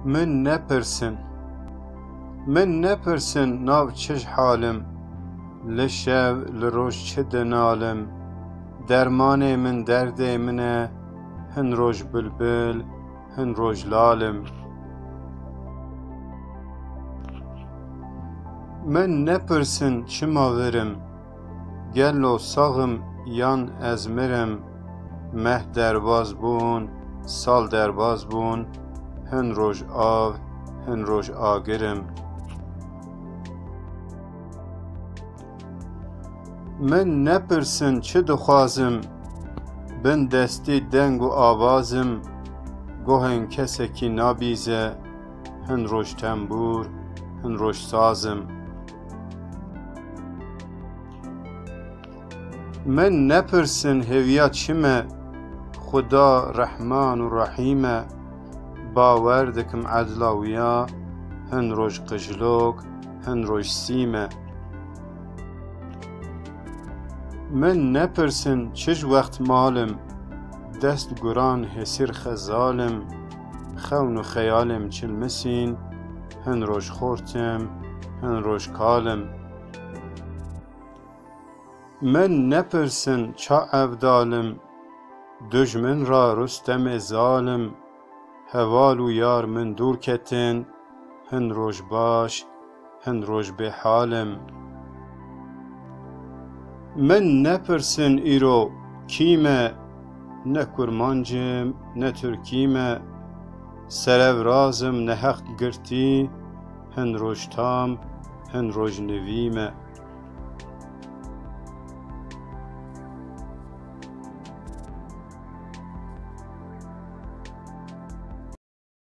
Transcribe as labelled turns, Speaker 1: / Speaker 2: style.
Speaker 1: من نپرسن ناو چش حالم، لشب لروش چه دنالم. درمان من درد منه، هن روش بلبل هن روش لالم. من نپرسن چما ورم، گلو ساغم یان ازمرم. مه درباز بون سال درباز بون، هن روش آو هن روش آگرم. من نپرسن چه دخوازم، بن دستی دنگ و آوازم. گوهن کسی کی نابیزه، هن روش تنبور هن روش سازم. من نپرسن هویا چمه، خدا رحمان و رحیمه. باور دکم عدلاویا، هن روش قجلوک هن روش سیمه. من نپرسن چش وقت مالم، دست گران هسیر خزالم. خون و خیالم چلمسین، هن روش خورتم هن روش کالم. من نپرسن چا افدالم، دجمن را رستم ظالم. هوال و یار من دور کتن، هن روش باش هن روش به حالم. من نپرسن ایرو کیمه، نه کرمانجم نه ترکیمه. سرو رازم نه حق گرتی، هن روش تام هن روش نویمه.